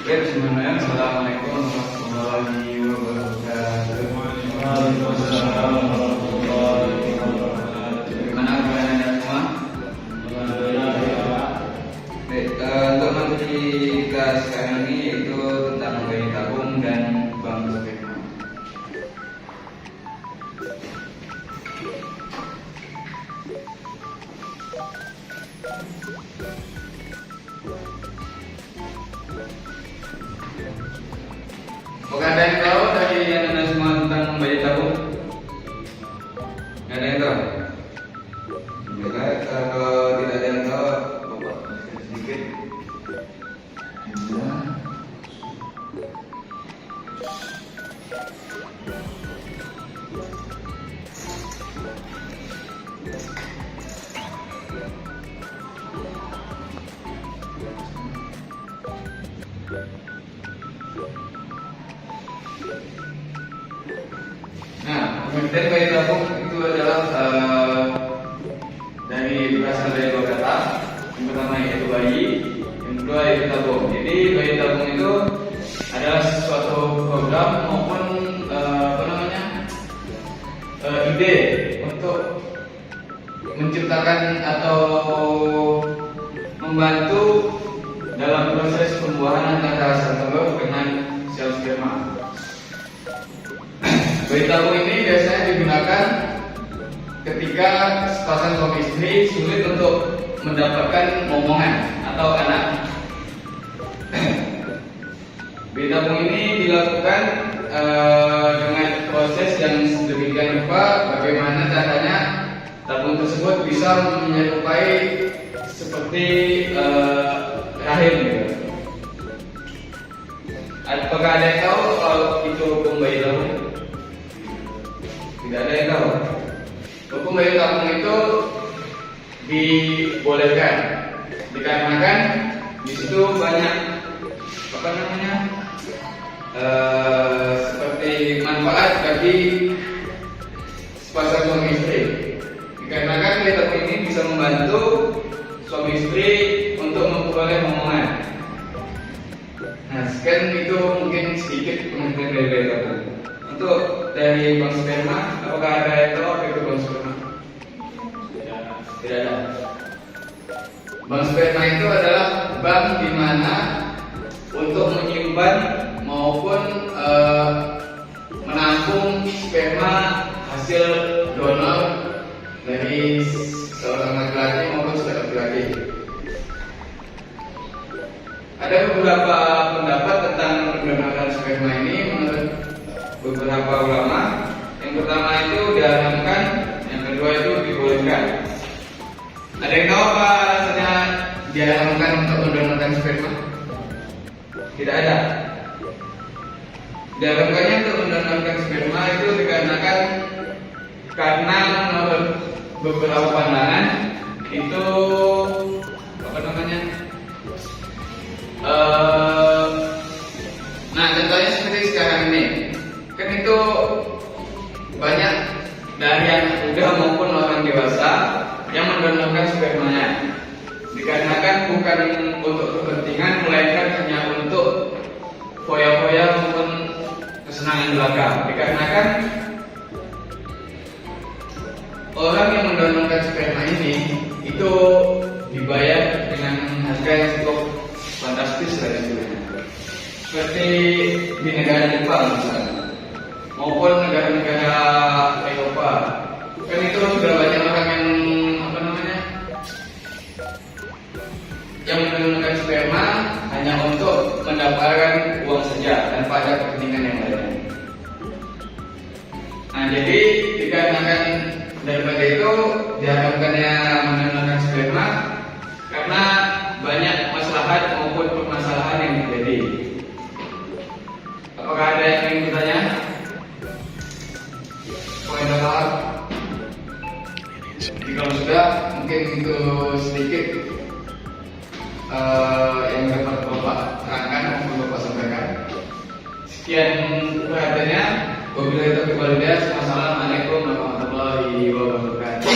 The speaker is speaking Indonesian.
Bismillahirrahmanirrahim. Assalamualaikum warahmatullahi wabarakatuh. Waalaikumsalam warahmatullahi wabarakatuh. Gimana keadaannya semua? Alhamdulillah. Baik, untuk materi kita sekarang ini yaitu tentang bayi tabung dan bank sperma. Apakah ada yang tahu dari anda semua tentang bayi tabung? Nggak ada yang tahu? Baiklah, kalau tidak ada yang tahu, Bapak jelaskan sedikit. Ya. Nah, pengertian bayi tabung itu adalah berasal dari dua kata. Yang pertama yaitu bayi, yang kedua yaitu tabung. Jadi bayi tabung itu adalah suatu program maupun ide untuk menciptakan atau membantu dalam proses pembuahan antara sel telur dengan sel sperma. Bayi tabung ini biasanya digunakan ketika sepasang suami istri sulit untuk mendapatkan momongan atau anak. Bayi tabung ini dilakukan dengan proses yang sedemikian rupa bagaimana caranya tabung tersebut bisa menyerupai seperti rahim gitu. Apakah ada yang tahu kalau itu hukum bayi tabung? Tidak ada yang tahu. Hukum bayi tabung itu dibolehkan dikarenakan di situ banyak seperti manfaat bagi sepasang suami istri. Dikarenakan bayi tabung ini bisa membantu suami istri untuk memperoleh momongan. Nah, sekian itu mungkin sedikit pengertian dari bayi tabung. Untuk dari bank sperma, apakah ada yang tahu apa itu bank sperma? Tidak ada. Bank sperma itu adalah bank di mana untuk menyimpan maupun menampung sperma hasil donor dari seorang laki-laki maupun seorang laki-laki. Ada beberapa pendapat tentang pendonoran sperma ini menurut beberapa ulama. Yang pertama itu diharamkan, yang kedua itu dibolehkan. Ada yang tahu apa alasannya diharamkan untuk mendonorkan sperma? Tidak ada. Diharamkannya untuk mendonorkan sperma itu dikarenakan karena menurut beberapa pandangan itu nah contohnya seperti sekarang ini. Kan itu banyak dari yang muda maupun orang dewasa yang mendonorkan spermanya. Dikarenakan bukan untuk kepentingan melainkan hanya untuk foya-foya maupun kesenangan belaka. Dikarenakan orang yang mendonorkan sperma ini itu dibayar dengan harga yang cukup fantastis lah istilahnya. Seperti di negara Jepang misalnya, maupun negara-negara Eropa. Kan itu sudah banyak orang yang menggunakan sperma hanya untuk mendapatkan uang saja tanpa ada kepentingan yang lain. Nah, jadi dikarenakan daripada itu diharapkannya menggunakan sperma karena banyak maslahat maupun permasalahan yang terjadi. Apakah ada yang ingin bertanya? Poin apa? Jadi kalau sudah, mungkin itu sedikit yang dapat Bapak terangkan maupun Bapak sampaikan. Sekian perhatiannya. Wabillahi taufiq wal hidayah. Wassalamualaikum warahmatullahi wabarakatuh.